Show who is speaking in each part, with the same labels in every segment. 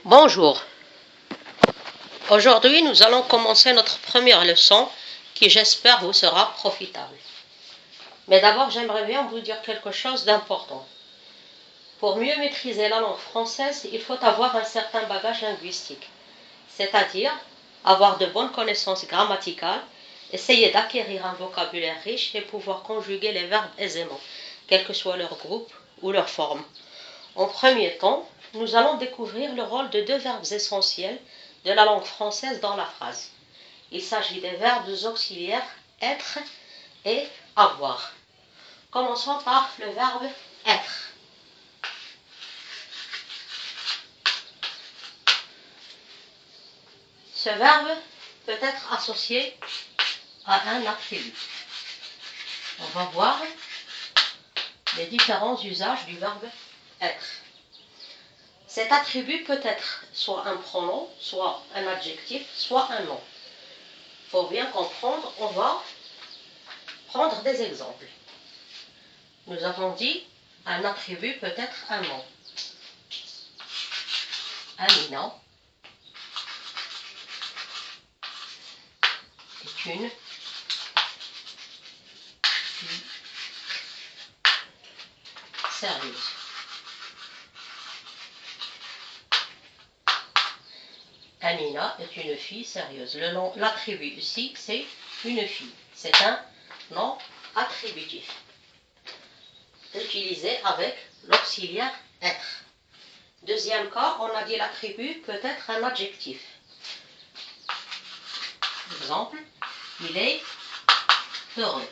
Speaker 1: Bonjour. Aujourd'hui, nous allons commencer notre première leçon qui, j'espère, vous sera profitable. Mais d'abord, j'aimerais bien vous dire quelque chose d'important. Pour mieux maîtriser la langue française, il faut avoir un certain bagage linguistique, c'est-à-dire avoir de bonnes connaissances grammaticales, essayer d'acquérir un vocabulaire riche et pouvoir conjuguer les verbes aisément, quel que soit leur groupe ou leur forme. En premier temps, nous allons découvrir le rôle de deux verbes essentiels de la langue française dans la phrase. Il s'agit des verbes auxiliaires être et avoir. Commençons par le verbe être. Ce verbe peut être associé à un attribut. On va voir les différents usages du verbe être. Cet attribut peut être soit un pronom, soit un adjectif, soit un nom. Pour bien comprendre, on va prendre des exemples. Nous avons dit un attribut peut être un nom. Amina est une fille sérieuse. Amina est une fille sérieuse. L'attribut ici, c'est une fille. C'est un nom attributif, utilisé avec l'auxiliaire être. Deuxième cas, on a dit l'attribut peut être un adjectif. Exemple, il est heureux.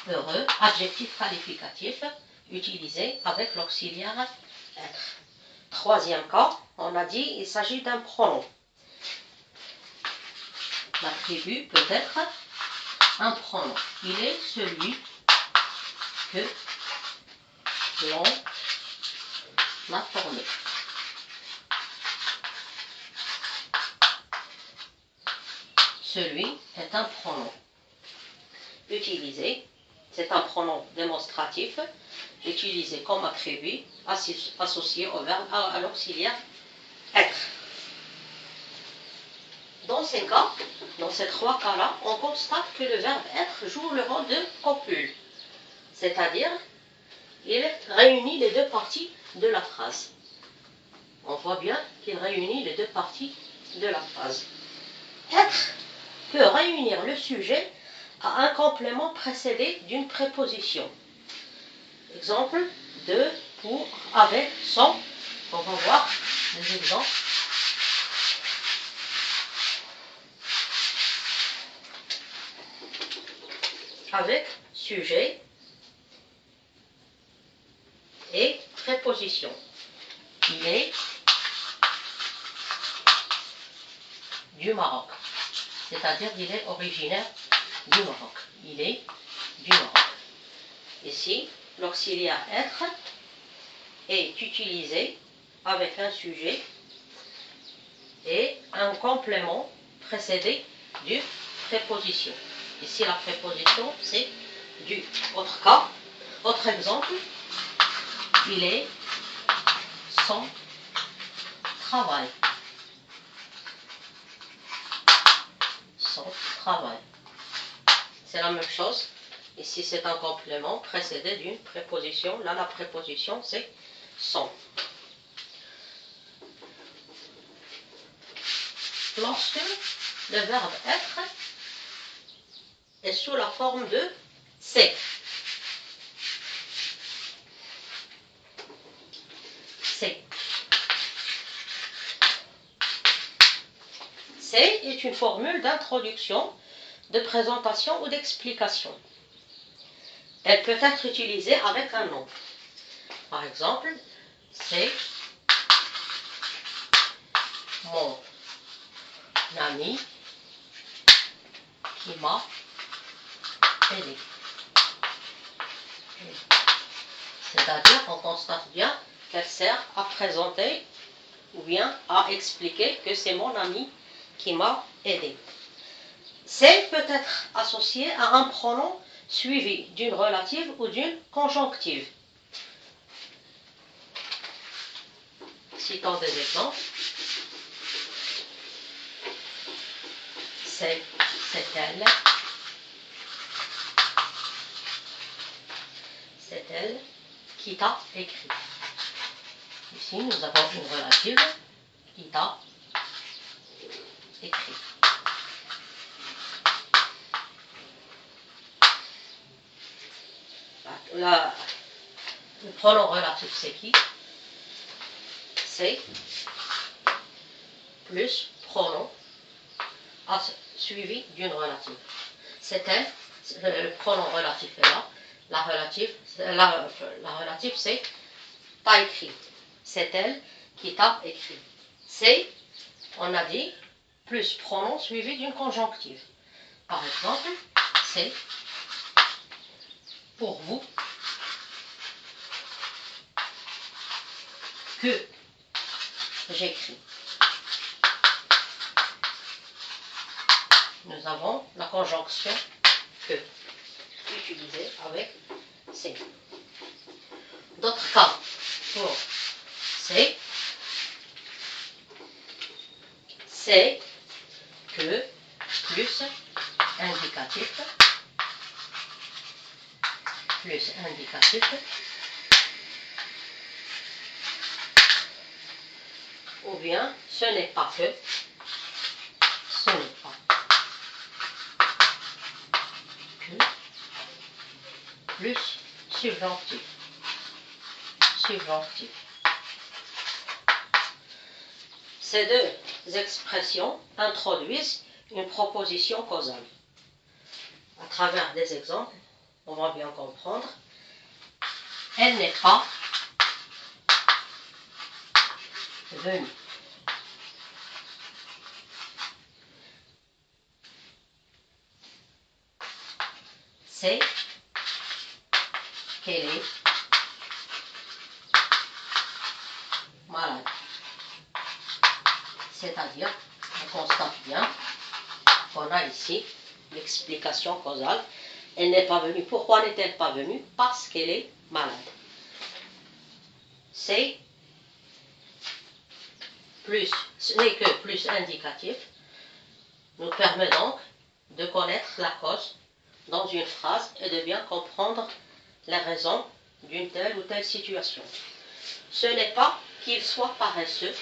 Speaker 1: Heureux, adjectif qualificatif, utilisé avec l'auxiliaire être. Troisième cas, on a dit il s'agit d'un pronom. L'attribut peut être un pronom. Il est celui que l'on a formé. Celui est un pronom. Utilisé, c'est un pronom démonstratif, utilisé comme attribut associé au verbe à l'auxiliaire être. Dans ces cas, dans ces trois cas-là, on constate que le verbe être joue le rôle de copule, c'est-à-dire il réunit les deux parties de la phrase. On voit bien qu'il réunit les deux parties de la phrase. Être peut réunir le sujet à un complément précédé d'une préposition. Exemple, de, pour, avec, sans. On va voir des exemples. Avec sujet et préposition. Il est du Maroc, c'est-à-dire il est originaire du Maroc. Il est du Maroc. Ici, l'auxiliaire être est utilisé avec un sujet et un complément précédé d'une préposition. Ici, la préposition, c'est du. Autre cas, autre exemple, il est son travail. Son travail. C'est la même chose. Ici, c'est un complément précédé d'une préposition. Là, la préposition, c'est son. Lorsque le verbe être est sous la forme de c'est. C'est. C'est est une formule d'introduction, de présentation ou d'explication. Elle peut être utilisée avec un nom. Par exemple, c'est mon ami qui m'a aidé. C'est-à-dire qu'on constate bien qu'elle sert à présenter ou bien à expliquer que c'est mon ami qui m'a aidé. C'est peut être associé à un pronom suivi d'une relative ou d'une conjonctive. Citons des exemples. C'est elle. C'est elle qui t'a écrit. Ici, nous avons une relative qui t'a écrit. Le pronom relatif, c'est qui? C'est plus pronom suivi d'une relative. C'est elle, le pronom relatif est là. La relative, c'est t'as écrit. C'est elle qui t'a écrit. C'est, on a dit, plus pronom suivi d'une conjonctive. Par exemple, c'est pour vous que j'écris. Nous avons la conjonction que utilisée avec c'est. D'autres cas pour c'est que plus indicatif ou bien ce n'est pas que plus subjonctif. Ces deux expressions introduisent une proposition causale. À travers des exemples, on va bien comprendre. Elle n'est pas venue. C'est qu'elle est malade. C'est-à-dire, on constate bien qu'on a ici l'explication causale. Elle n'est pas venue. Pourquoi n'est-elle pas venue? Parce qu'elle est malade. C'est plus, ce n'est que plus indicatif, nous permet donc de connaître la cause dans une phrase et de bien comprendre les raisons d'une telle ou telle situation. Ce n'est pas qu'il soit paresseux,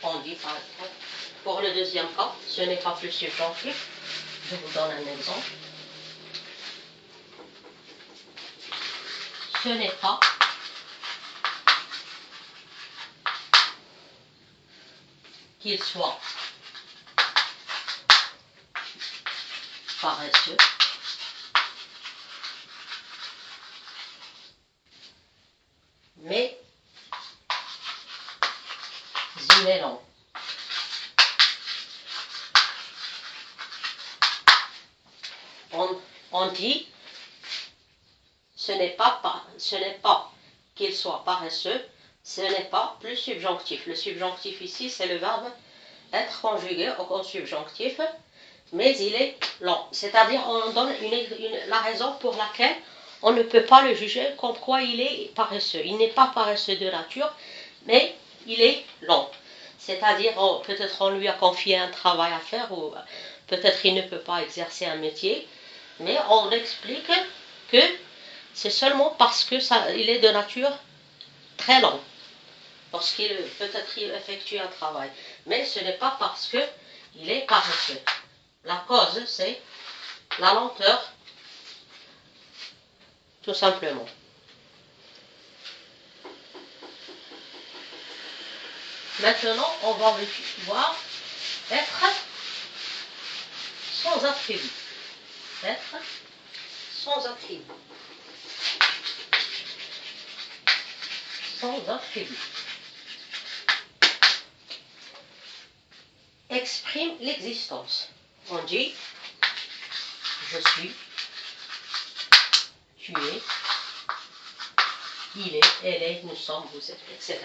Speaker 1: on dit par exemple. Pour le deuxième cas, ce n'est pas plus subjonctif. Je vous donne un exemple. Ce n'est pas qu'il soit paresseux, mais il est long. On dit ce n'est pas qu'il soit paresseux, ce n'est pas plus subjonctif. Le subjonctif ici, c'est le verbe être conjugué au subjonctif, mais il est lent. C'est-à-dire, on donne la raison pour laquelle on ne peut pas le juger comme quoi il est paresseux. Il n'est pas paresseux de nature, mais il est lent. C'est-à-dire, peut-être on lui a confié un travail à faire, ou peut-être il ne peut pas exercer un métier, mais on explique que c'est seulement parce que il est de nature très lent, lorsqu'il peut-être il effectue un travail. Mais ce n'est pas parce qu'il est paresseux. La cause, c'est la lenteur, tout simplement. Maintenant, on va voir être sans attribut. Être sans attribut. Sans attribut. Exprime l'existence. On dit je suis, tu es, il est, elle est, nous sommes, vous êtes, etc.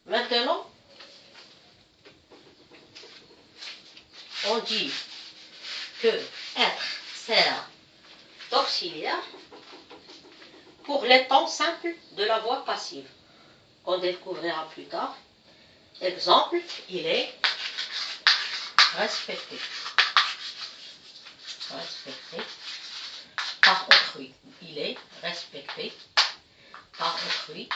Speaker 1: Maintenant, on dit que être sert d'auxiliaire pour les temps simples de la voix passive. qu'on découvrira plus tard. Exemple, il est respecté. Respecté par autrui. Il est respecté par autrui.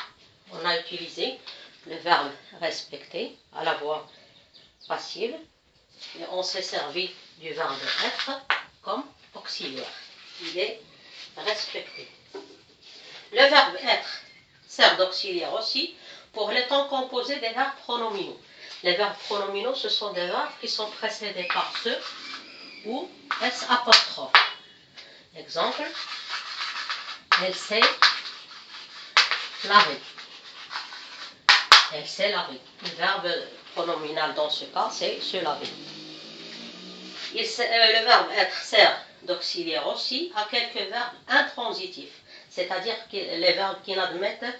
Speaker 1: On a utilisé le verbe respecter à la voix passive et on s'est servi du verbe être comme auxiliaire. Il est respecté. Le verbe être sert d'auxiliaire aussi pour les temps composés des verbes pronominaux. Les verbes pronominaux, ce sont des verbes qui sont précédés par ce ou S apostrophe. Exemple, elle s'est lavée. Elle s'est lavée. Le verbe pronominal dans ce cas, c'est se laver. Le verbe être sert d'auxiliaire aussi à quelques verbes intransitifs, c'est-à-dire les verbes qui n'admettent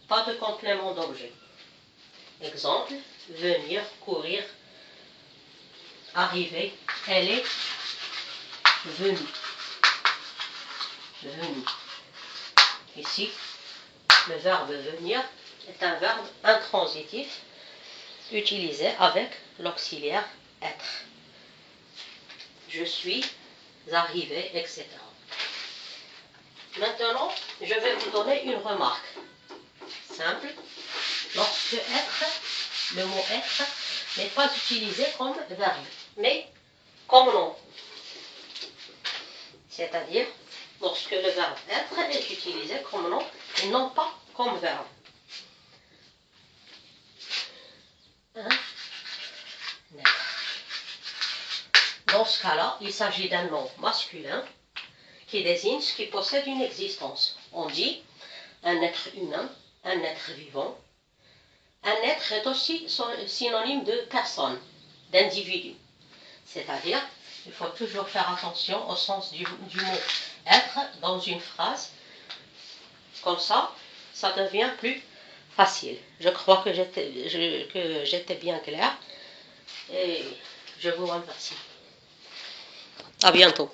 Speaker 1: pas de complément d'objet. Exemple, venir, courir, arriver. Elle est venue. Venue. Ici, le verbe venir est un verbe intransitif utilisé avec l'auxiliaire être. Je suis arrivé, etc. Maintenant, je vais vous donner une remarque simple. Lorsque être, le mot être, n'est pas utilisé comme verbe, mais comme nom. C'est-à-dire, lorsque le verbe être est utilisé comme nom et non pas comme verbe. Dans ce cas-là, il s'agit d'un nom masculin qui désigne ce qui possède une existence. On dit un être humain, un être vivant. Un être est aussi synonyme de personne, d'individu. C'est-à-dire, il faut toujours faire attention au sens du mot être dans une phrase. Comme ça devient plus facile. Je crois que j'étais bien claire et je vous remercie. À bientôt.